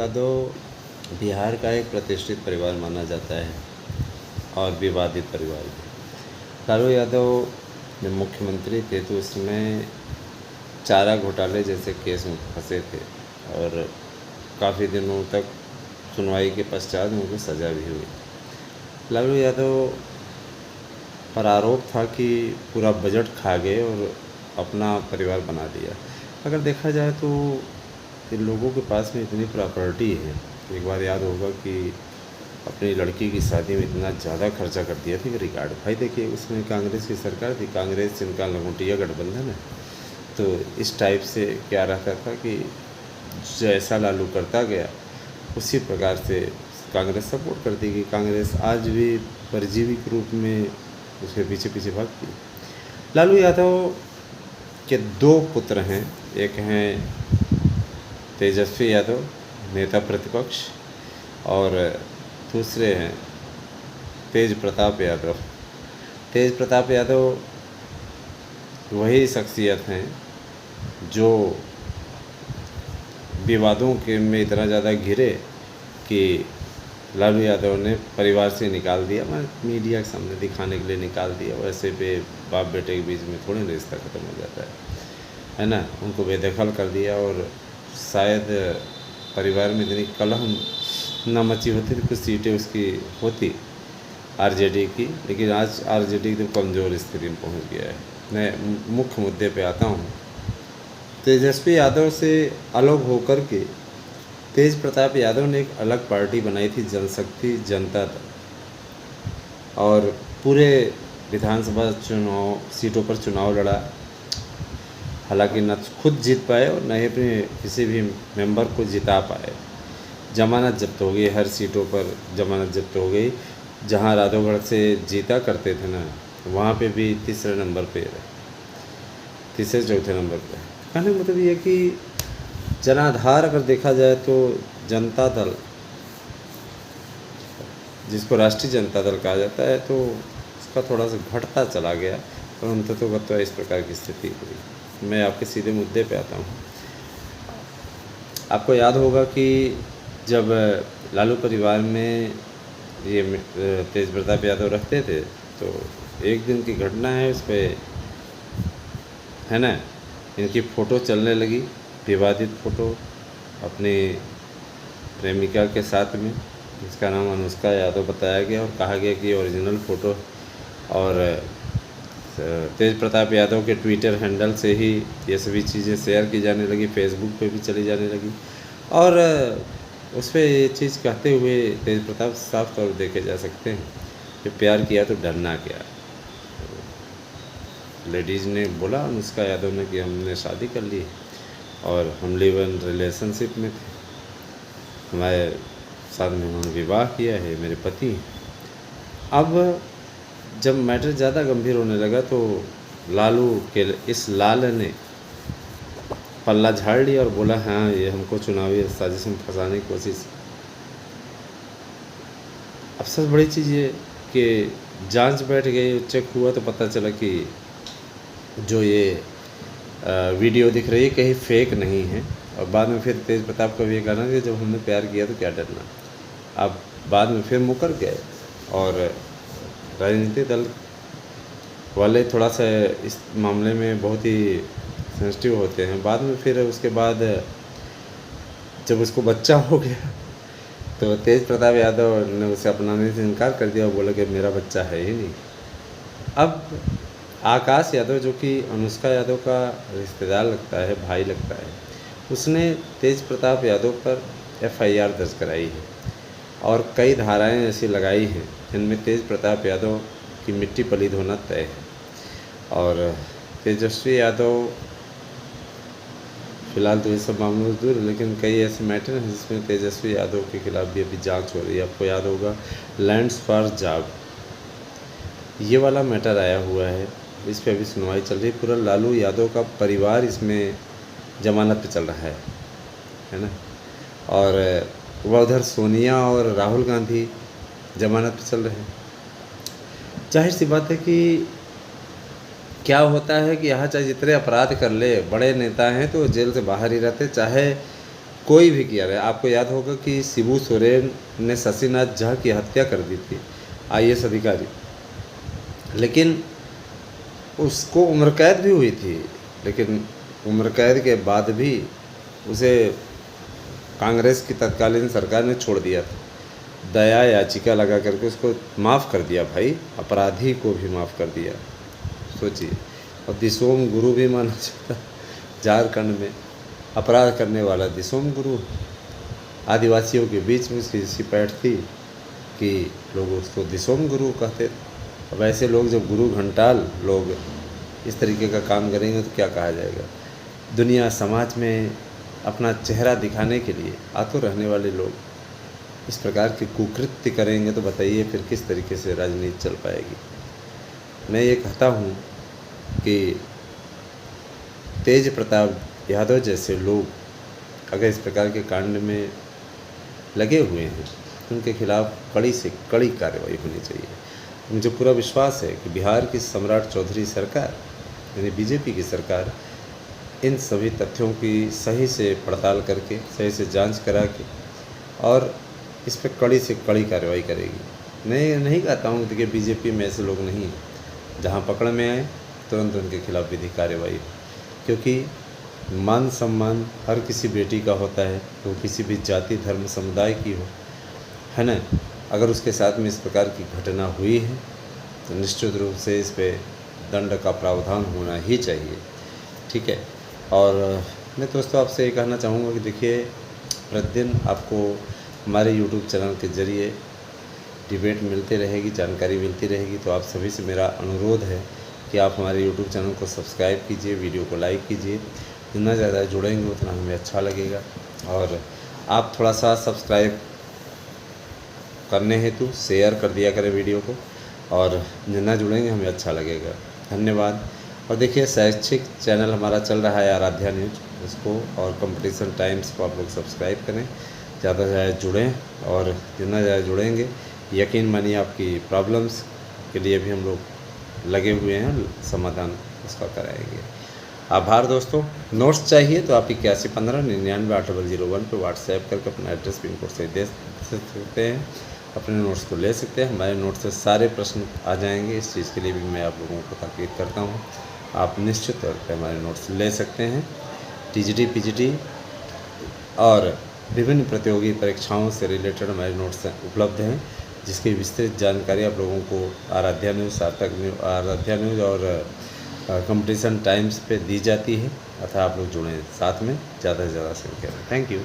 यादव बिहार का एक प्रतिष्ठित परिवार माना जाता है और विवादित परिवार भी। लालू यादव जब मुख्यमंत्री थे तो उसमें चारा घोटाले जैसे केस में फंसे थे और काफ़ी दिनों तक सुनवाई के पश्चात उनको सज़ा भी हुई। लालू यादव पर आरोप था कि पूरा बजट खा गए और अपना परिवार बना लिया। अगर देखा जाए तो इन लोगों के पास में इतनी प्रॉपर्टी है, एक बार याद होगा कि अपनी लड़की की शादी में इतना ज़्यादा खर्चा कर दिया था कि रिकॉर्ड। भाई देखिए, उसमें कांग्रेस की सरकार थी, कांग्रेस जिनका लंगोटिया गठबंधन है, तो इस टाइप से क्या रहता था कि जैसा लालू करता गया उसी प्रकार से कांग्रेस सपोर्ट करती गई। कांग्रेस आज भी परजीवी के रूप में उसके पीछे पीछे भागती है। लालू यादव के दो पुत्र हैं, एक हैं तेजस्वी यादव नेता प्रतिपक्ष और दूसरे हैं तेज प्रताप यादव। तेज प्रताप यादव वही शख्सियत हैं जो विवादों के में इतना ज़्यादा घिरे कि लालू यादव ने परिवार से निकाल दिया, मैं मीडिया के सामने दिखाने के लिए निकाल दिया। वैसे पे बाप बेटे के बीच में थोड़ी ना रिश्ता ख़त्म हो जाता है ना। उनको बेदखल कर दिया और शायद परिवार में इतनी कलह न मची होती तो कुछ सीटें उसकी होती आरजेडी की, लेकिन आज आरजेडी तो कमज़ोर स्थिति में पहुंच गया है। मैं मुख्य मुद्दे पे आता हूं। तेजस्वी यादव से अलग होकर के तेज प्रताप यादव ने एक अलग पार्टी बनाई थी, जनशक्ति जनता दल, और पूरे विधानसभा चुनाव सीटों पर चुनाव लड़ा। हालांकि न खुद जीत पाए और न ही अपने किसी भी मेंबर को जिता पाए। जमानत जब्त हो गई, हर सीटों पर जमानत जब्त हो गई। जहां राधोगढ़ से जीता करते थे ना, वहाँ पे भी तीसरे नंबर पे रहे, तीसरे चौथे नंबर पे। कहने का मतलब ये कि जनाधार अगर देखा जाए तो जनता दल, जिसको राष्ट्रीय जनता दल कहा जाता है, तो उसका थोड़ा सा घटता चला गया और अंततोगत्वा इस प्रकार की स्थिति हुई। मैं आपके सीधे मुद्दे पे आता हूँ। आपको याद होगा कि जब लालू परिवार में ये तेज प्रताप यादव रखते थे तो एक दिन की घटना है, उस पर है ना, इनकी फ़ोटो चलने लगी, विवादित फ़ोटो अपनी प्रेमिका के साथ में, जिसका नाम अनुष्का यादव बताया गया और कहा गया कि ओरिजिनल फ़ोटो। और तेज प्रताप यादव के ट्विटर हैंडल से ही ये सभी चीज़ें शेयर की जाने लगी, फेसबुक पे भी चली जाने लगी। और उस पर ये चीज़ कहते हुए तेज प्रताप साफ तौर पर देखे जा सकते हैं कि प्यार किया तो डरना क्या। लेडीज़ ने बोला अनुष्का यादव ने कि हमने शादी कर ली और हम लिव इन रिलेशनशिप में थे, हमारे साथ में उन्होंने विवाह किया है, मेरे पति हैं। अब जब मैटर ज़्यादा गंभीर होने लगा तो लालू के इस लाल ने पल्ला झाड़ लिया और बोला हाँ, ये हमको चुनावी साजिश में फंसाने की कोशिश। अब सबसे बड़ी चीज़ ये कि जांच बैठ गई, चेक हुआ तो पता चला कि जो ये वीडियो दिख रही है कहीं फेक नहीं है। और बाद में फिर तेज प्रताप का भी ये कहना कि जब हमने प्यार किया तो क्या डरना। अब बाद में फिर मुकर गए और राजनीतिक दल वाले थोड़ा सा इस मामले में बहुत ही सेंसिटिव होते हैं। बाद में फिर उसके बाद जब उसको बच्चा हो गया तो तेज प्रताप यादव ने उसे अपनाने से इनकार कर दिया और बोला कि मेरा बच्चा है ही नहीं। अब आकाश यादव, जो कि अनुष्का यादव का रिश्तेदार लगता है, भाई लगता है, उसने तेज प्रताप यादव पर FIR दर्ज कराई है और कई धाराएं ऐसी लगाई हैं जिनमें तेज प्रताप यादव की मिट्टी पलीद होना तय है। और तेजस्वी यादव फ़िलहाल तो ये सब मामलों से दूर है, लेकिन कई ऐसे मैटर हैं जिसमें तेजस्वी यादव के खिलाफ भी अभी जांच हो रही है। आपको याद होगा लैंड्स फॉर जॉब, ये वाला मैटर आया हुआ है, इस पर अभी सुनवाई चल रही है। पूरा लालू यादव का परिवार इसमें जमानत पे चल रहा है ना। और वह उधर सोनिया और राहुल गांधी जमानत पे चल रहे हैं। जाहिर सी बात है कि क्या होता है कि यहाँ चाहे जितने अपराध कर ले, बड़े नेता हैं तो जेल से बाहर ही रहते, चाहे कोई भी किया रहे। आपको याद होगा कि शिबू सोरेन ने शशिनाथ झा की हत्या कर दी थी, IAS अधिकारी, लेकिन उसको उम्र कैद भी हुई थी, लेकिन उम्र कैद के बाद भी उसे कांग्रेस की तत्कालीन सरकार ने छोड़ दिया था। दया याचिका लगा करके उसको माफ़ कर दिया भाई, अपराधी को भी माफ़ कर दिया, सोचिए। और दिसोम गुरु भी माना जाता झारखंड में, अपराध करने वाला दिसोम गुरु। आदिवासियों के बीच में उसकी ऐसी पैठ थी कि लोग उसको दिसोम गुरु कहते थे। अब ऐसे लोग जब गुरु घंटाल लोग इस तरीके का काम करेंगे तो क्या कहा जाएगा। दुनिया समाज में अपना चेहरा दिखाने के लिए आतुर रहने वाले लोग इस प्रकार के कुकृत्य करेंगे तो बताइए फिर किस तरीके से राजनीति चल पाएगी। मैं ये कहता हूँ कि तेज प्रताप यादव जैसे लोग अगर इस प्रकार के कांड में लगे हुए हैं तो उनके खिलाफ कड़ी से कड़ी कार्रवाई होनी चाहिए। मुझे पूरा विश्वास है कि बिहार की सम्राट चौधरी सरकार यानी बीजेपी की सरकार इन सभी तथ्यों की सही से पड़ताल करके, सही से जांच करा के और इस पर कड़ी से कड़ी कार्रवाई करेगी। मैं नहीं कहता हूँ कि देखिए बीजेपी में ऐसे लोग नहीं हैं, जहाँ पकड़ में आए तुरंत उनके खिलाफ विधिक कार्रवाई, क्योंकि मान सम्मान हर किसी बेटी का होता है, तो किसी भी जाति धर्म समुदाय की हो, है ना। अगर उसके साथ में इस प्रकार की घटना हुई है तो निश्चित रूप से इस पे दंड का प्रावधान होना ही चाहिए, ठीक है। और मैं दोस्तों आपसे ये कहना चाहूँगा कि देखिए प्रतिदिन आपको हमारे YouTube चैनल के ज़रिए डिबेट मिलती रहेगी, जानकारी मिलती रहेगी। तो आप सभी से मेरा अनुरोध है कि आप हमारे YouTube चैनल को सब्सक्राइब कीजिए, वीडियो को लाइक कीजिए। जितना ज़्यादा जुड़ेंगे उतना हमें अच्छा लगेगा। और आप थोड़ा सा सब्सक्राइब करने हेतु शेयर कर दिया करें वीडियो को, और जितना जुड़ेंगे हमें अच्छा लगेगा। धन्यवाद। और देखिए शैक्षिक चैनल हमारा चल रहा है आराध्या न्यूज, उसको और कंपटीशन टाइम्स को आप लोग सब्सक्राइब करें, ज़्यादा से ज़्यादा जुड़ें। और जितना ज़्यादा जुड़ेंगे यकीन मानिए आपकी प्रॉब्लम्स के लिए भी हम लोग लगे हुए हैं, समाधान उसका कराएंगे। आभार दोस्तों। नोट्स चाहिए तो आप 8115998001 पर व्हाट्सएप करके अपना एड्रेस पिन कोड से दे सकते हैं, अपने नोट्स को ले सकते हैं। हमारे नोट्स से सारे प्रश्न आ जाएंगे, इस चीज़ के लिए भी मैं आप लोगों को ताकीद करता हूँ। आप निश्चित तौर पर हमारे नोट्स ले सकते हैं। TGT PGT और विभिन्न प्रतियोगी परीक्षाओं से रिलेटेड हमारे नोट्स उपलब्ध हैं, जिसकी विस्तृत जानकारी आप लोगों को आराध्या न्यूज़, सार्थक न्यूज़, आराध्या न्यूज़ और कंपटीशन टाइम्स पे दी जाती है। अतः आप लोग जुड़ें साथ में, ज़्यादा से ज़्यादा संख्या में। Thank you.